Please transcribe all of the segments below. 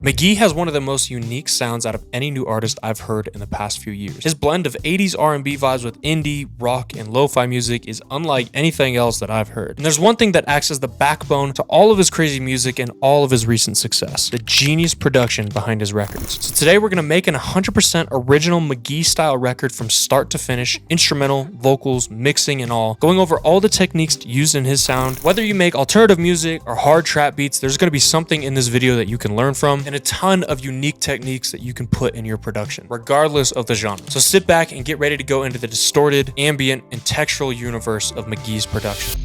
Mk.Gee has one of the most unique sounds out of any new artist I've heard in the past few years. His blend of 80s R&B vibes with indie, rock, and lo-fi music is unlike anything else that I've heard. And there's one thing that acts as the backbone to all of his crazy music and all of his recent success: the genius production behind his records. So today we're gonna make an 100% original Mk.Gee style record from start to finish, instrumental, vocals, mixing, and all, going over all the techniques used in his sound. Whether you make alternative music or hard trap beats, there's gonna be something in this video that you can learn from, and a ton of unique techniques that you can put in your production, regardless of the genre. So sit back and get ready to go into the distorted, ambient, and textural universe of Mk.Gees production.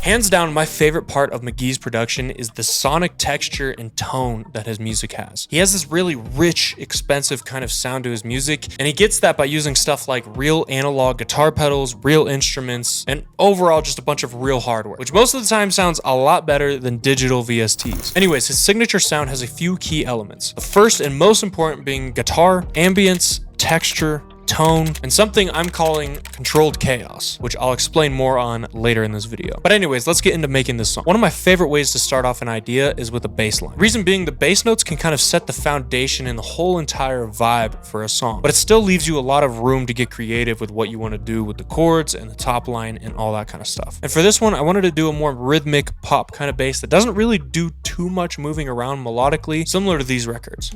Hands down, my favorite part of Mk.Gees production is the sonic texture and tone that his music has. He has this really rich, expensive kind of sound to his music, and he gets that by using stuff like real analog guitar pedals, real instruments, and overall just a bunch of real hardware, which most of the time sounds a lot better than digital VSTs. Anyways, his signature sound has a few key elements. The first and most important being guitar, ambience, texture, tone, and something I'm calling controlled chaos, which I'll explain more on later in this video. But anyways, let's get into making this song. One of my favorite ways to start off an idea is with a bass line. Reason being, the bass notes can kind of set the foundation and the whole entire vibe for a song, but it still leaves you a lot of room to get creative with what you want to do with the chords and the top line and all that kind of stuff. And for this one, I wanted to do a more rhythmic pop kind of bass that doesn't really do too much moving around melodically, similar to these records.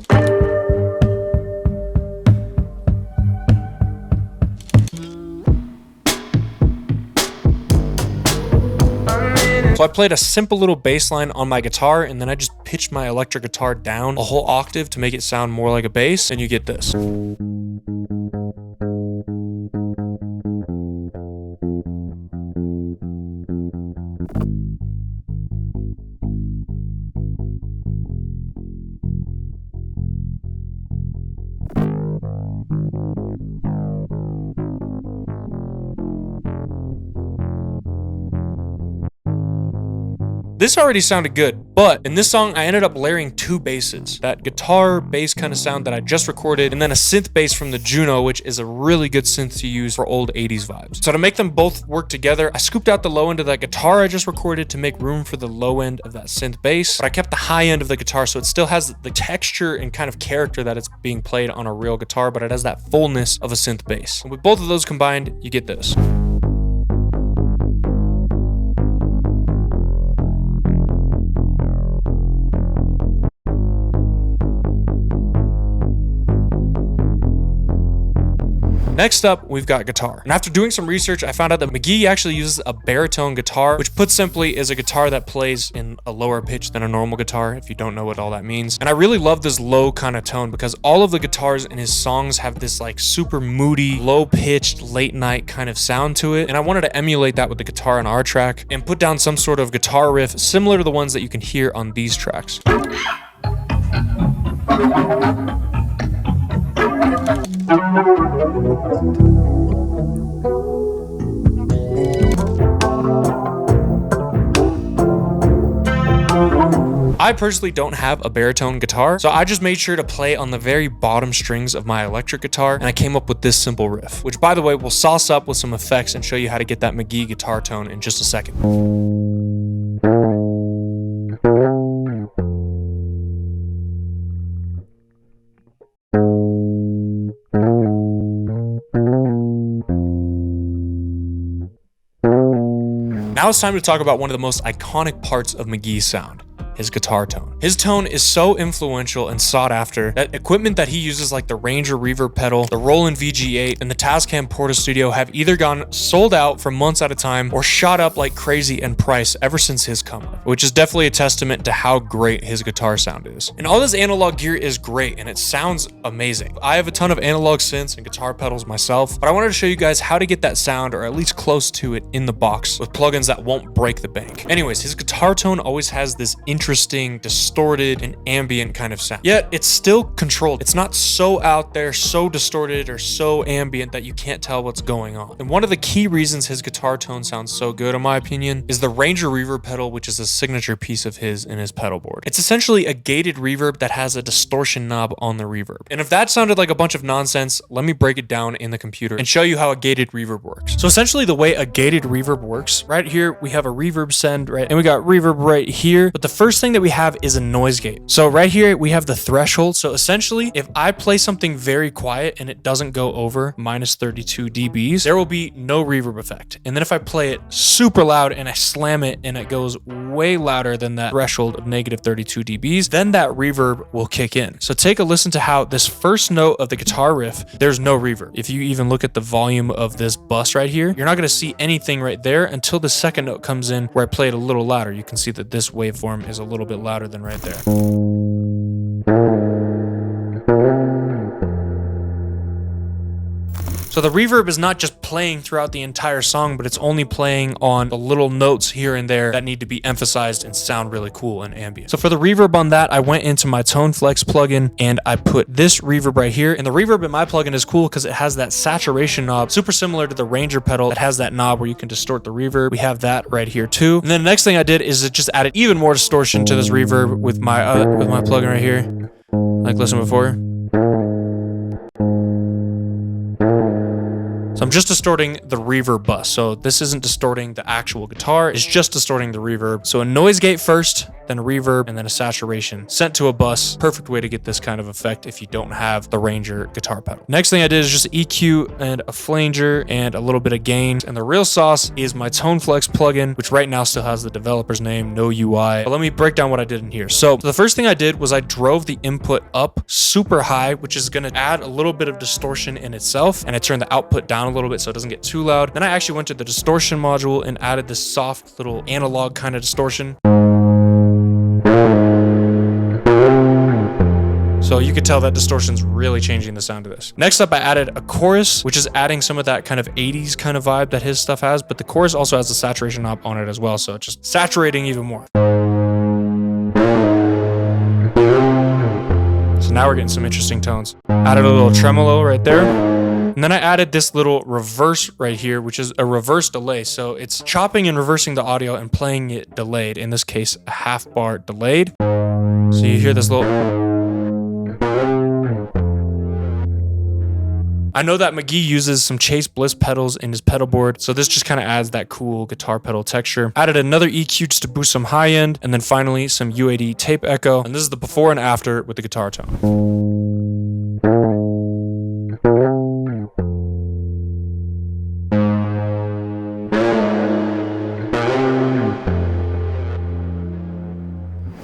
So I played a simple little bass line on my guitar, and then I just pitched my electric guitar down a whole octave to make it sound more like a bass, and you get this. This already sounded good, but in this song, I ended up layering two basses. That guitar bass kind of sound that I just recorded, and then a synth bass from the Juno, which is a really good synth to use for old 80s vibes. So to make them both work together, I scooped out the low end of that guitar I just recorded to make room for the low end of that synth bass, but I kept the high end of the guitar so it still has the texture and kind of character that it's being played on a real guitar, but it has that fullness of a synth bass. And with both of those combined, you get this. Next up, we've got guitar. And after doing some research, I found out that Mk.Gee actually uses a baritone guitar, which put simply is a guitar that plays in a lower pitch than a normal guitar, if you don't know what all that means. And I really love this low kind of tone because all of the guitars in his songs have this like super moody, low-pitched, late-night kind of sound to it. And I wanted to emulate that with the guitar on our track and put down some sort of guitar riff similar to the ones that you can hear on these tracks. I personally don't have a baritone guitar, so I just made sure to play on the very bottom strings of my electric guitar, and I came up with this simple riff, which by the way, we'll sauce up with some effects and show you how to get that Mk.Gee guitar tone in just a second. Now it's time to talk about one of the most iconic parts of Mk.Gee's sound: his guitar tone. His tone is so influential and sought after that equipment that he uses like the Ranger reverb pedal, the Roland VG8, and the Tascam Porta Studio have either gone sold out for months at a time or shot up like crazy in price ever since his come up, which is definitely a testament to how great his guitar sound is. And all this analog gear is great and it sounds amazing. I have a ton of analog synths and guitar pedals myself, but I wanted to show you guys how to get that sound or at least close to it in the box with plugins that won't break the bank. Anyways, his guitar tone always has this interesting, distorted distorted and ambient kind of sound. Yet it's still controlled. It's not so out there, so distorted or so ambient that you can't tell what's going on. And one of the key reasons his guitar tone sounds so good, in my opinion, is the Ranger reverb pedal, which is a signature piece of his in his pedal board. It's essentially a gated reverb that has a distortion knob on the reverb. And if that sounded like a bunch of nonsense, let me break it down in the computer and show you how a gated reverb works. So essentially the way a gated reverb works, right here we have a reverb send, right? And we got reverb right here. But the first thing that we have is a noise gate. So right here we have the threshold. So essentially if I play something very quiet and it doesn't go over minus 32 dBs, there will be no reverb effect. And then if I play it super loud and I slam it and it goes way louder than that threshold of negative 32 dBs, then that reverb will kick in. So take a listen to how this first note of the guitar riff, there's no reverb. If you even look at the volume of this bus right here, you're not going to see anything right there until the second note comes in where I play it a little louder. You can see that this waveform is a little bit louder than right there. So the reverb is not just playing throughout the entire song, but it's only playing on the little notes here and there that need to be emphasized and sound really cool and ambient. So for the reverb on that, I went into my Tone Flex plugin and I put this reverb right here. And the reverb in my plugin is cool because it has that saturation knob, super similar to the Ranger pedal that has that knob where you can distort the reverb. We have that right here too. And then the next thing I did is it just added even more distortion to this reverb with my plugin right here. Like listen before. So I'm just distorting the reverb bus. So this isn't distorting the actual guitar, it's just distorting the reverb. So a noise gate first, then a reverb, and then a saturation sent to a bus. Perfect way to get this kind of effect if you don't have the Ranger guitar pedal. Next thing I did is just EQ and a flanger and a little bit of gain. And the real sauce is my Tone Flex plugin, which right now still has the developer's name, no UI. But let me break down what I did in here. So the first thing I did was I drove the input up super high, which is gonna add a little bit of distortion in itself. And I turned the output down a little bit so it doesn't get too loud. Then I actually went to the distortion module and added this soft little analog kind of distortion. So you could tell that distortion's really changing the sound of this. Next up, I added a chorus, which is adding some of that kind of 80s kind of vibe that his stuff has, but the chorus also has a saturation knob on it as well, so it's just saturating even more. So now we're getting some interesting tones. Added a little tremolo right there. And then I added this little reverse right here, which is a reverse delay. So it's chopping and reversing the audio and playing it delayed. In this case, a half bar delayed. So you hear this little... I know that Mk.Gee uses some Chase Bliss pedals in his pedal board, so this just kind of adds that cool guitar pedal texture. Added another EQ just to boost some high end, and then finally some UAD tape echo. And this is the before and after with the guitar tone.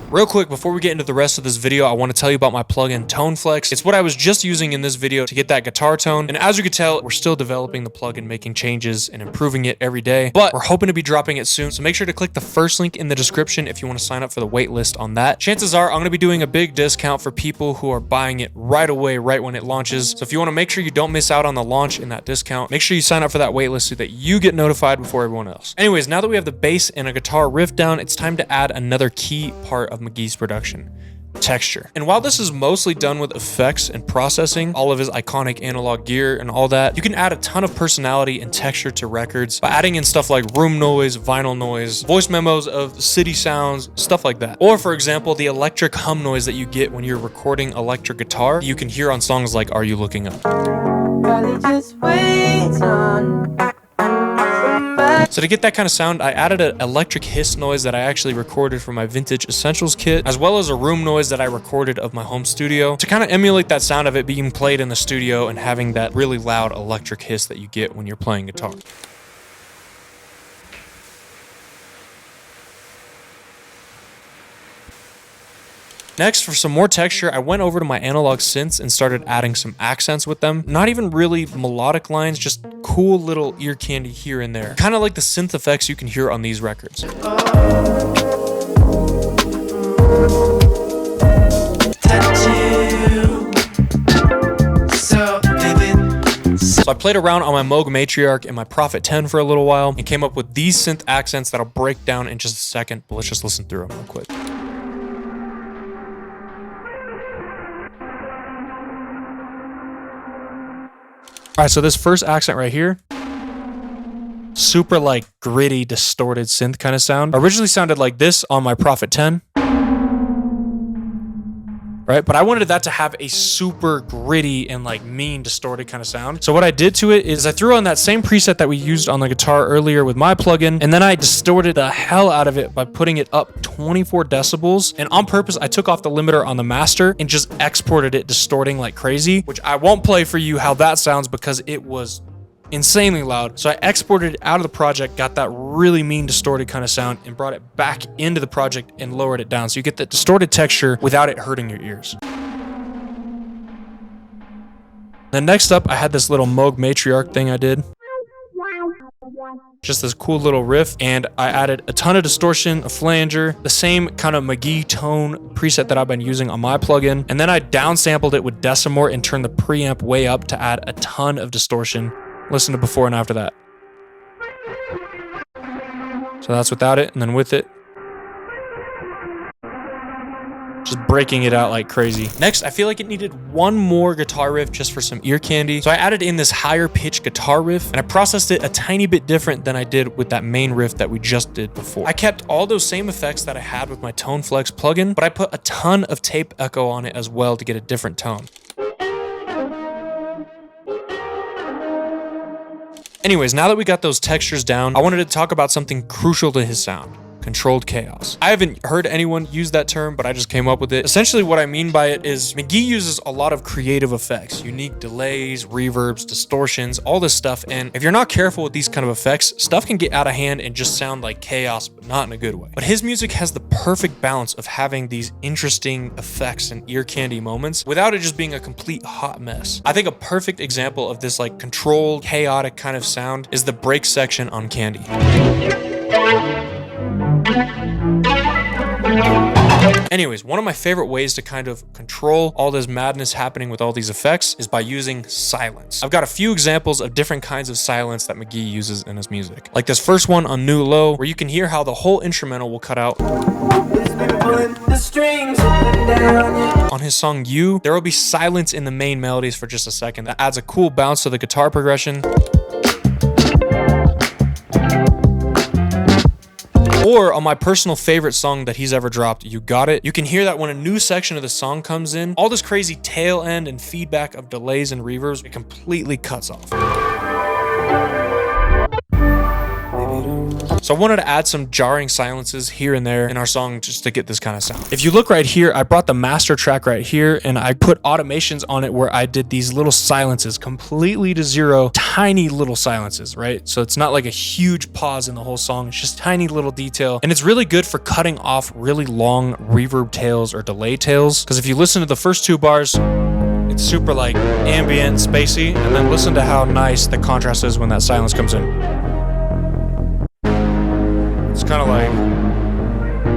Real quick, before we get into the rest of this video, I want to tell you about my plugin Tone Flex. It's what I was just using in this video to get that guitar tone. And as you can tell, we're still developing the plugin, making changes and improving it every day, but we're hoping to be dropping it soon. So make sure to click the first link in the description if you want to sign up for the wait list on that. Chances are I'm going to be doing a big discount for people who are buying it right away, right when it launches. So if you want to make sure you don't miss out on the launch and that discount, make sure you sign up for that wait list so that you get notified before everyone else. Anyways, now that we have the bass and a guitar riff down, it's time to add another key part of Mk.Gees Production: texture. And while this is mostly done with effects and processing, all of his iconic analog gear and all that, you can add a ton of personality and texture to records by adding in stuff like room noise, vinyl noise, voice memos of city sounds, stuff like that. Or for example, the electric hum noise that you get when you're recording electric guitar, you can hear on songs like Are You Looking Up? So to get that kind of sound, I added an electric hiss noise that I actually recorded from my Vintage Essentials kit, as well as a room noise that I recorded of my home studio to kind of emulate that sound of it being played in the studio and having that really loud electric hiss that you get when you're playing guitar. Next, for some more texture, I went over to my analog synths and started adding some accents with them. Not even really melodic lines, just cool little ear candy here and there. Kind of like the synth effects you can hear on these records. So I played around on my Moog Matriarch and my Prophet 10 for a little while and came up with these synth accents that I'll break down in just a second, but let's just listen through them real quick. All right, so this first accent right here, super like gritty, distorted synth kind of sound. Originally sounded like this on my Prophet 10. Right? But I wanted that to have a super gritty and like mean distorted kind of sound. So what I did to it is I threw on that same preset that we used on the guitar earlier with my plugin, and then I distorted the hell out of it by putting it up 24 decibels. And on purpose, I took off the limiter on the master and just exported it distorting like crazy, which I won't play for you how that sounds because it was insanely loud. So I exported it out of the project, got that really mean distorted kind of sound, and brought it back into the project and lowered it down. So you get that distorted texture without it hurting your ears. Then next up, I had this little Moog matriarch thing I did. Just this cool little riff, and I added a ton of distortion, a flanger, the same kind of Mk.Gee tone preset that I've been using on my plugin, and then I downsampled it with Decimort and turned the preamp way up to add a ton of distortion. Listen to before and after that. So that's without it, and then with it, just breaking it out like crazy. Next, I feel like it needed one more guitar riff just for some ear candy. So I added in this higher pitched guitar riff, and I processed it a tiny bit different than I did with that main riff that we just did before. I kept all those same effects that I had with my Tone Flex plugin, but I put a ton of tape echo on it as well to get a different tone. Anyways, now that we got those textures down, I wanted to talk about something crucial to his sound: controlled chaos. I haven't heard anyone use that term, but I just came up with it. Essentially what I mean by it is Mk.Gee uses a lot of creative effects, unique delays, reverbs, distortions, all this stuff. And if you're not careful with these kind of effects, stuff can get out of hand and just sound like chaos, but not in a good way. But his music has the perfect balance of having these interesting effects and ear candy moments without it just being a complete hot mess. I think a perfect example of this like controlled, chaotic kind of sound is the break section on Candy. Anyways, one of my favorite ways to kind of control all this madness happening with all these effects is by using silence. I've got a few examples of different kinds of silence that Mk.Gee uses in his music. Like this first one on New Low, where you can hear how the whole instrumental will cut out. On his song You, there will be silence in the main melodies for just a second. That adds a cool bounce to the guitar progression. Or on my personal favorite song that he's ever dropped, You Got It, you can hear that when a new section of the song comes in, all this crazy tail end and feedback of delays and reverbs, it completely cuts off. So I wanted to add some jarring silences here and there in our song just to get this kind of sound. If you look right here, I brought the master track right here and I put automations on it where I did these little silences completely to zero, tiny little silences, right? So it's not like a huge pause in the whole song, it's just tiny little detail. And it's really good for cutting off really long reverb tails or delay tails. Because if you listen to the first two bars, it's super like ambient, spacey, and then listen to how nice the contrast is when that silence comes in. It's kind of like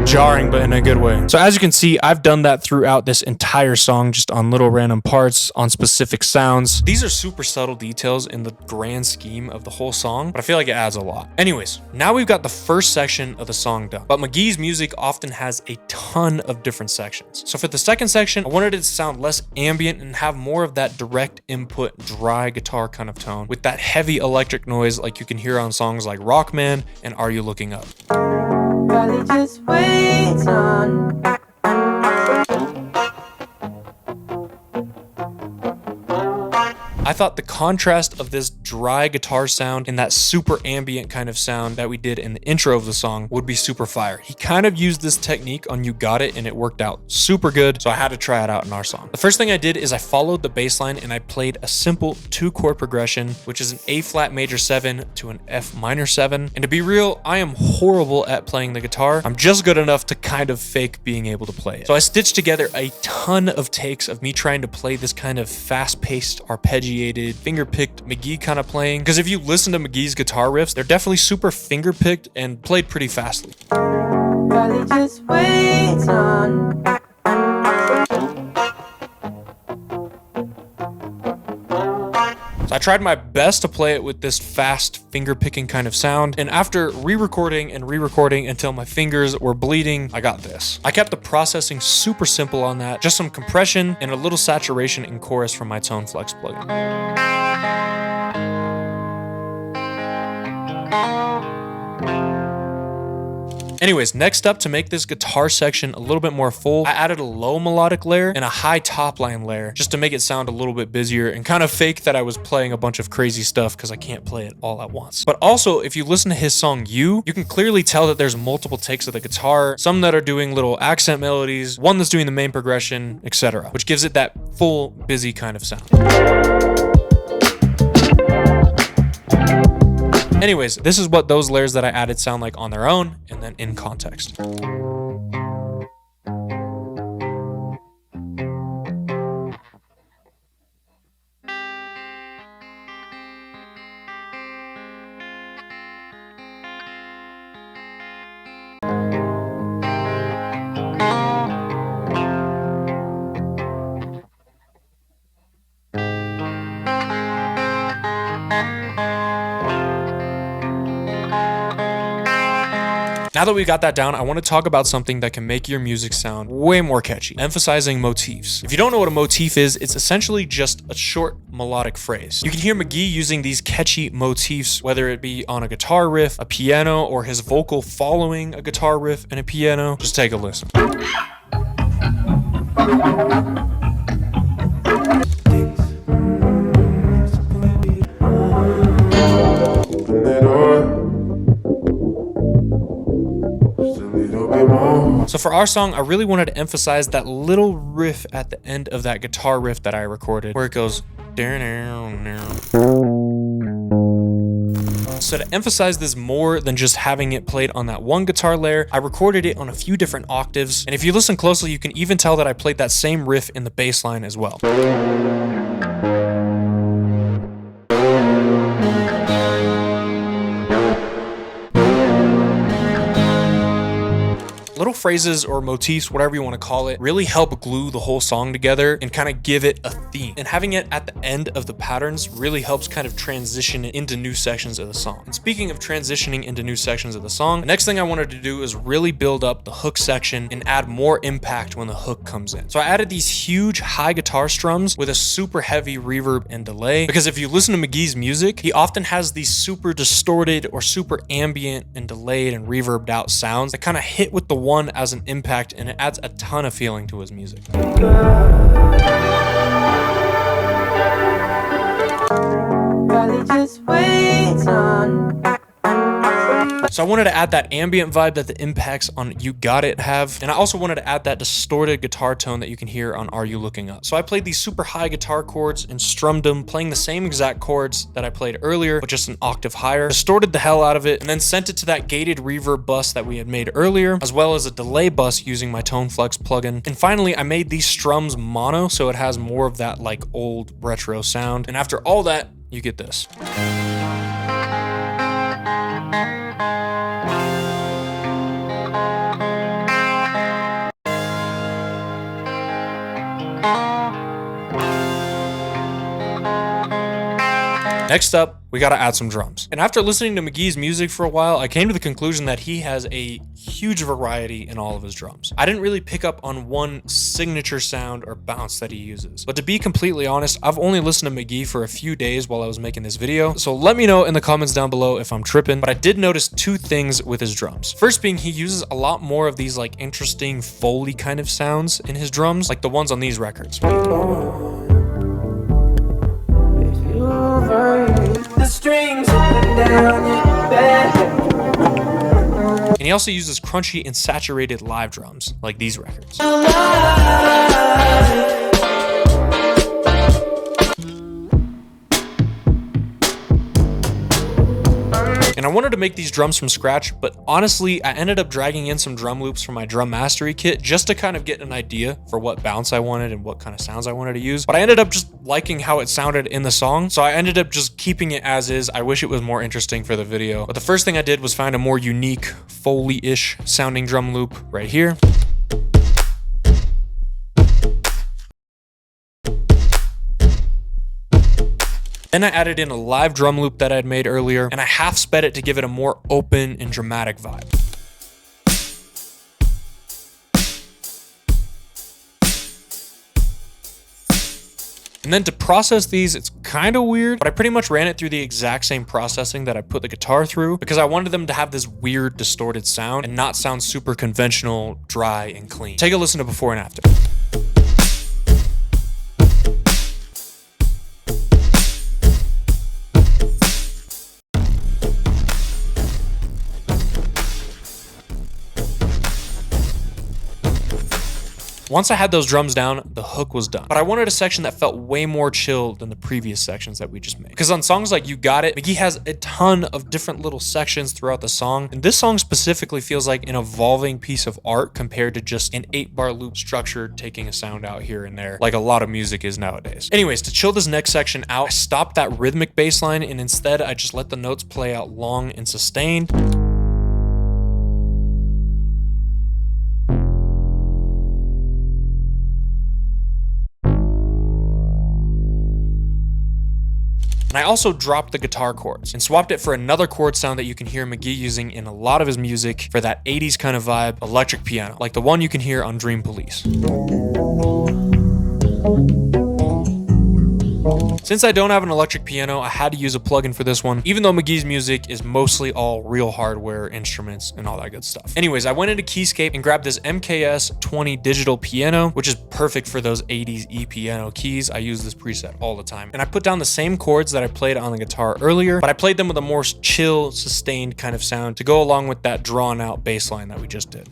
jarring, but in a good way. So as you can see, I've done that throughout this entire song, just on little random parts, on specific sounds. These are super subtle details in the grand scheme of the whole song, but I feel like it adds a lot. Anyways, now we've got the first section of the song done, but Mk.Gee's music often has a ton of different sections. So for the second section, I wanted it to sound less ambient and have more of that direct input, dry guitar kind of tone with that heavy electric noise like you can hear on songs like Rockman and Are You Looking Up? Probably just wait on. I thought the contrast of this dry guitar sound and that super ambient kind of sound that we did in the intro of the song would be super fire. He kind of used this technique on You Got It and it worked out super good, so I had to try it out in our song. The first thing I did is I followed the bass line and I played a simple 2-chord progression, which is an A flat major 7 to an F minor 7. And to be real, I am horrible at playing the guitar. I'm just good enough to kind of fake being able to play it. So I stitched together a ton of takes of me trying to play this kind of fast-paced, arpeggiated, finger-picked Mk.Gee kind of playing. Because if you listen to Mk.Gee's guitar riffs, they're definitely super finger-picked and played pretty fastly. Probably just wait on. So I tried my best to play it with this fast finger-picking kind of sound, and after re-recording and re-recording until my fingers were bleeding, I got this. I kept the processing super simple on that, just some compression and a little saturation in chorus from my Tone Flex plugin. Anyways, next up, to make this guitar section a little bit more full, I added a low melodic layer and a high top line layer just to make it sound a little bit busier and kind of fake that I was playing a bunch of crazy stuff because I can't play it all at once. But also, if you listen to his song You can clearly tell that there's multiple takes of the guitar, some that are doing little accent melodies, one that's doing the main progression, etc., which gives it that full, busy kind of sound. Anyways, this is what those layers that I added sound like on their own and then in context. Now that we got that down, I want to talk about something that can make your music sound way more catchy: emphasizing motifs. If you don't know what a motif is, it's essentially just a short melodic phrase. You can hear Mk.Gee using these catchy motifs, whether it be on a guitar riff, a piano, or his vocal following a guitar riff and a piano. Just take a listen. So for our song, I really wanted to emphasize that little riff at the end of that guitar riff that I recorded, where it goes. So to emphasize this more than just having it played on that one guitar layer, I recorded it on a few different octaves. And if you listen closely, you can even tell that I played that same riff in the bass line as well. Little phrases or motifs, whatever you want to call it, really help glue the whole song together and kind of give it a theme. And having it at the end of the patterns really helps kind of transition it into new sections of the song. And speaking of transitioning into new sections of the song, the next thing I wanted to do is really build up the hook section and add more impact when the hook comes in. So I added these huge high guitar strums with a super heavy reverb and delay, because if you listen to Mk.Gee's music, he often has these super distorted or super ambient and delayed and reverbed out sounds that kind of hit with the one as an impact, and it adds a ton of feeling to his music. So I wanted to add that ambient vibe that the impacts on You Got It have, and I also wanted to add that distorted guitar tone that you can hear on Are You Looking Up. So I played these super high guitar chords and strummed them, playing the same exact chords that I played earlier, but just an octave higher, distorted the hell out of it, and then sent it to that gated reverb bus that we had made earlier, as well as a delay bus using my Tone Flex plugin. And finally, I made these strums mono, so it has more of that like old retro sound. And after all that, you get this. Next up, we gotta add some drums. And after listening to Mk.Gee's music for a while, I came to the conclusion that he has a huge variety in all of his drums. I didn't really pick up on one signature sound or bounce that he uses. But to be completely honest, I've only listened to Mk.Gee for a few days while I was making this video, so let me know in the comments down below if I'm tripping, but I did notice two things with his drums. First being, he uses a lot more of these like interesting Foley kind of sounds in his drums, like the ones on these records. The strings up and down your back. And he also uses crunchy and saturated live drums, like these records. And I wanted to make these drums from scratch, but honestly, I ended up dragging in some drum loops from my drum mastery kit just to kind of get an idea for what bounce I wanted and what kind of sounds I wanted to use. But I ended up just liking how it sounded in the song, so I ended up just keeping it as is. I wish it was more interesting for the video. But the first thing I did was find a more unique Foley-ish sounding drum loop right here. Then I added in a live drum loop that I'd made earlier, and I half sped it to give it a more open and dramatic vibe. And then to process these, it's kind of weird, but I pretty much ran it through the exact same processing that I put the guitar through because I wanted them to have this weird distorted sound and not sound super conventional, dry, and clean. Take a listen to before and after. Once I had those drums down, the hook was done. But I wanted a section that felt way more chill than the previous sections that we just made. Because on songs like You Got It, Mk.Gee has a ton of different little sections throughout the song. And this song specifically feels like an evolving piece of art compared to just an 8-bar loop structure taking a sound out here and there, like a lot of music is nowadays. Anyways, to chill this next section out, I stopped that rhythmic bass line and instead I just let the notes play out long and sustained. And I also dropped the guitar chords and swapped it for another chord sound that you can hear Mk.Gee using in a lot of his music for that 80s kind of vibe, electric piano, like the one you can hear on Dream Police. Since I don't have an electric piano, I had to use a plugin for this one, even though Mk.Gee's music is mostly all real hardware, instruments, and all that good stuff. Anyways, I went into Keyscape and grabbed this MKS20 digital piano, which is perfect for those 80s E-piano keys. I use this preset all the time. And I put down the same chords that I played on the guitar earlier, but I played them with a more chill, sustained kind of sound to go along with that drawn out bass line that we just did.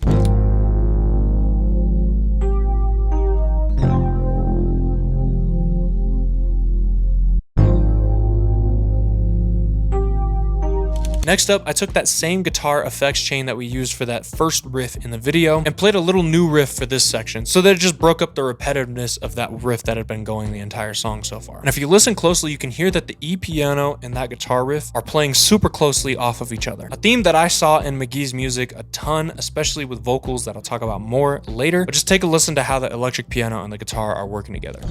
Next up, I took that same guitar effects chain that we used for that first riff in the video and played a little new riff for this section so that it just broke up the repetitiveness of that riff that had been going the entire song so far. And if you listen closely, you can hear that the E piano and that guitar riff are playing super closely off of each other. A theme that I saw in Mk.Gee's music a ton, especially with vocals that I'll talk about more later, but just take a listen to how the electric piano and the guitar are working together.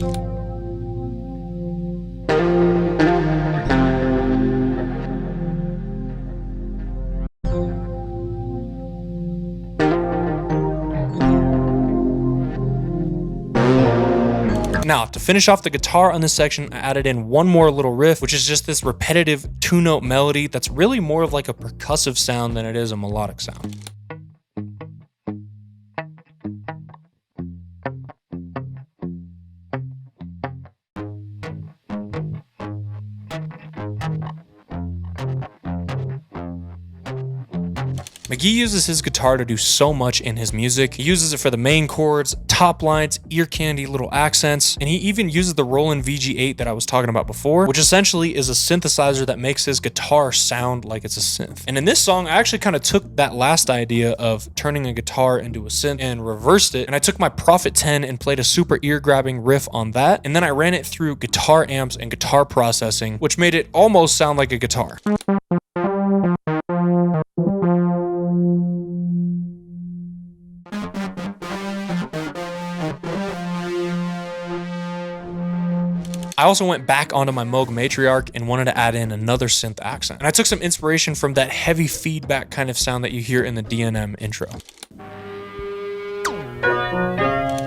Now, to finish off the guitar on this section, I added in one more little riff, which is just this repetitive 2-note melody that's really more of like a percussive sound than it is a melodic sound. Mk.Gee uses his guitar to do so much in his music. He uses it for the main chords, top lines, ear candy little accents, and he even uses the Roland VG8 that I was talking about before, which essentially is a synthesizer that makes his guitar sound like it's a synth. And in this song, I actually kind of took that last idea of turning a guitar into a synth and reversed it, and I took my Prophet 10 and played a super ear-grabbing riff on that, and then I ran it through guitar amps and guitar processing, which made it almost sound like a guitar. I also went back onto my Moog Matriarch and wanted to add in another synth accent. And I took some inspiration from that heavy feedback kind of sound that you hear in the DNM intro.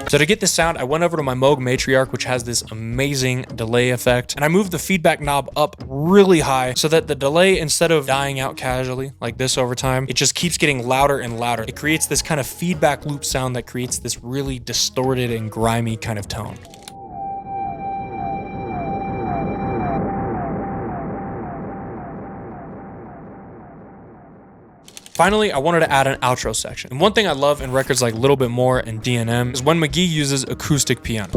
So to get this sound, I went over to my Moog Matriarch, which has this amazing delay effect, and I moved the feedback knob up really high so that the delay, instead of dying out casually like this over time, it just keeps getting louder and louder. It creates this kind of feedback loop sound that creates this really distorted and grimy kind of tone. Finally, I wanted to add an outro section. And one thing I love in records like Little Bit More and DNM is when Mk.Gee uses acoustic piano.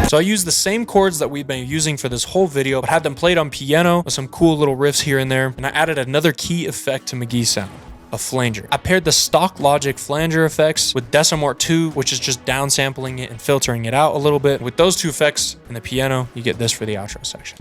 So I used the same chords that we've been using for this whole video, but had them played on piano with some cool little riffs here and there. And I added another key effect to Mk.Gee's sound. A flanger. I paired the stock Logic flanger effects with Decimort 2, which is just downsampling it and filtering it out a little bit. With those two effects and the piano, you get this for the outro section.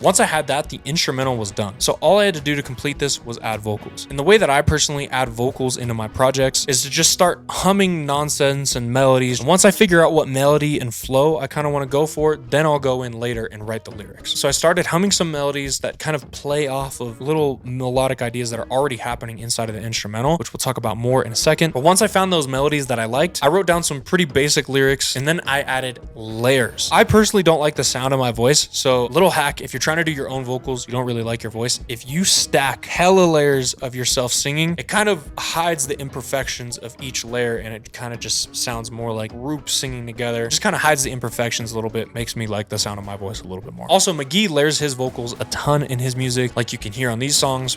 Once I had that, the instrumental was done. So all I had to do to complete this was add vocals. And the way that I personally add vocals into my projects is to just start humming nonsense and melodies. And once I figure out what melody and flow I kind of want to go for, then I'll go in later and write the lyrics. So I started humming some melodies that kind of play off of little melodic ideas that are already happening inside of the instrumental, which we'll talk about more in a second. But once I found those melodies that I liked, I wrote down some pretty basic lyrics, and then I added layers. I personally don't like the sound of my voice, so little hack, if you're trying to do your own vocals, you don't really like your voice, if you stack hella layers of yourself singing, it kind of hides the imperfections of each layer, and it kind of just sounds more like groups singing together. It just kind of hides the imperfections a little bit, makes me like the sound of my voice a little bit more. Also, Mk.Gee layers his vocals a ton in his music, like you can hear on these songs.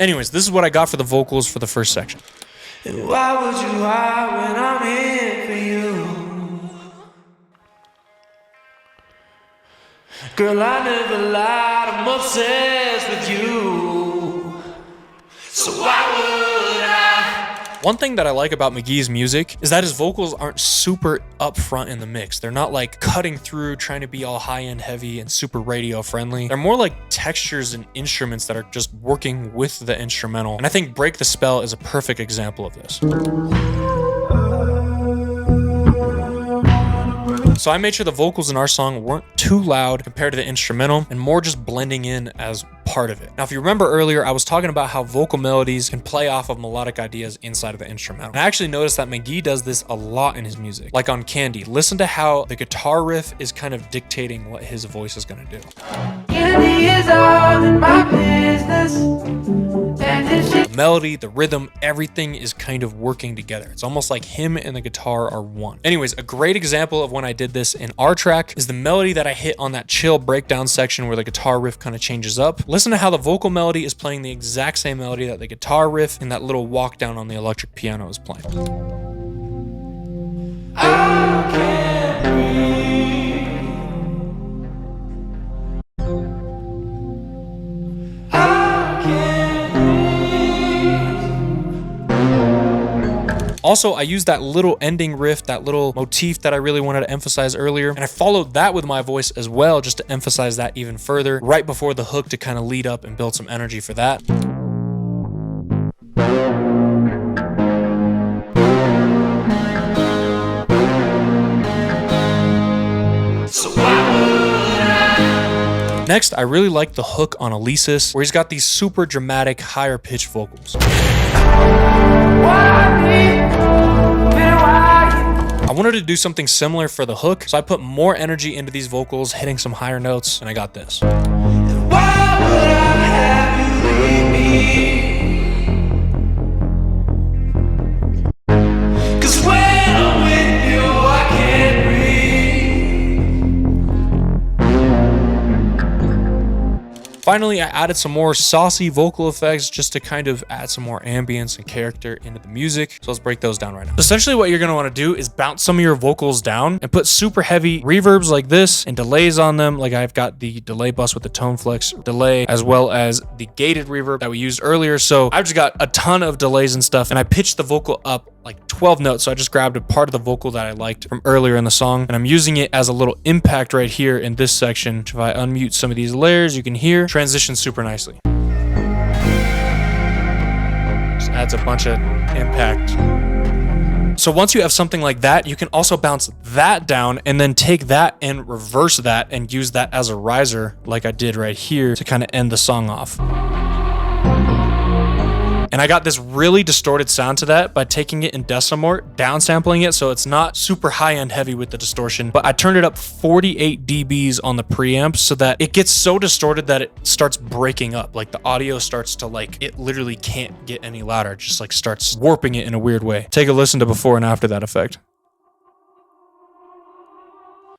Anyways, this is what I got for the vocals for the first section. And why would you hide when I'm here for you? Girl, I never lied, I'm obsessed with you. So why would I? One thing that I like about Mk.Gee's music is that his vocals aren't super upfront in the mix. They're not like cutting through, trying to be all high-end heavy and super radio friendly. They're more like textures and instruments that are just working with the instrumental. And I think Break the Spell is a perfect example of this. So I made sure the vocals in our song weren't too loud compared to the instrumental and more just blending in as part of it. Now, if you remember earlier, I was talking about how vocal melodies can play off of melodic ideas inside of the instrumental. And I actually noticed that Mk.Gee does this a lot in his music. Like on Candy, listen to how the guitar riff is kind of dictating what his voice is gonna do. Candy is all in my business. The melody, the rhythm, everything is kind of working together. It's almost like him and the guitar are one. Anyways, a great example of when I did this in our track is the melody that I hit on that chill breakdown section where the guitar riff kind of changes up. Listen to how the vocal melody is playing the exact same melody that the guitar riff and that little walk down on the electric piano is playing. I can't breathe. Also, I used that little ending riff, that little motif that I really wanted to emphasize earlier, and I followed that with my voice as well, just to emphasize that even further, right before the hook to kind of lead up and build some energy for that. Next, I really like the hook on Elysis, where he's got these super dramatic, higher pitched vocals. I wanted to do something similar for the hook, so I put more energy into these vocals, hitting some higher notes, and I got this. Why would I have you leave me? 'Cause when I'm with you, I can't breathe. Finally, I added some more saucy vocal effects just to kind of add some more ambience and character into the music. So let's break those down right now. Essentially, what you're going to want to do is bounce some of your vocals down and put super heavy reverbs like this and delays on them. Like I've got the delay bus with the tone flex delay, as well as the gated reverb that we used earlier. So I've just got a ton of delays and stuff, and I pitched the vocal up like 12 notes. So I just grabbed a part of the vocal that I liked from earlier in the song, and I'm using it as a little impact right here in this section. If I unmute some of these layers, you can hear transition super nicely. Just adds a bunch of impact. So once you have something like that, you can also bounce that down and then take that and reverse that and use that as a riser like I did right here to kind of end the song off. And I got this really distorted sound to that by taking it in decimort, downsampling it so it's not super high-end heavy with the distortion, but I turned it up 48 dBs on the preamp so that it gets so distorted that it starts breaking up. Like the audio starts to it literally can't get any louder. It just like starts warping it in a weird way. Take a listen to before and after that effect.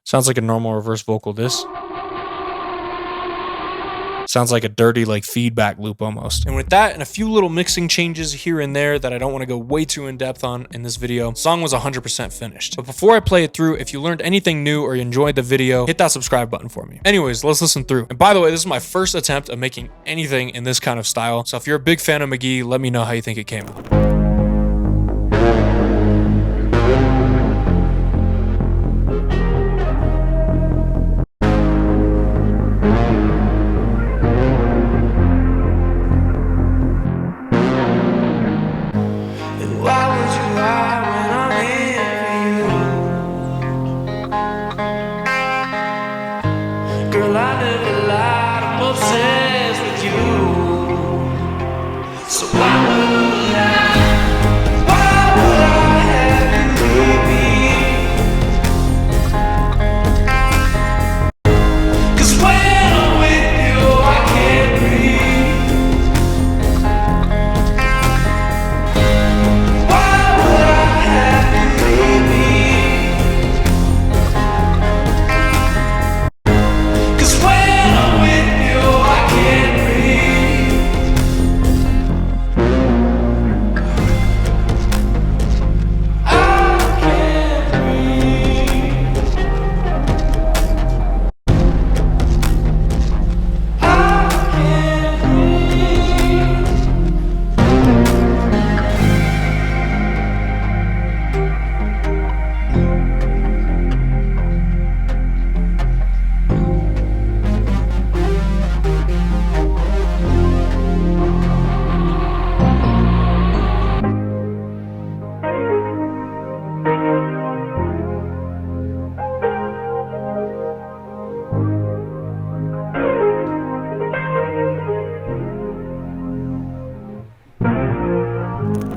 Sounds like a normal reverse vocal. This sounds like a dirty feedback loop almost. And with that and a few little mixing changes here and there that I don't want to go way too in depth on in this video, the song was 100% finished. But before I play it through, if you learned anything new or you enjoyed the video, hit that subscribe button for me. Anyways, let's listen through. And by the way, this is my first attempt at making anything in this kind of style. So if you're a big fan of Mk.Gee, let me know how you think it came out.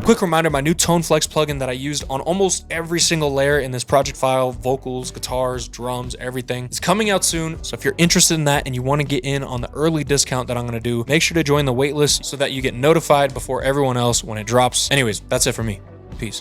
Quick reminder, my new Tone Flex plugin that I used on almost every single layer in this project file, vocals, guitars, drums, everything, is coming out soon. So if you're interested in that and you want to get in on the early discount that I'm going to do, make sure to join the waitlist so that you get notified before everyone else when it drops. Anyways, that's it for me. Peace.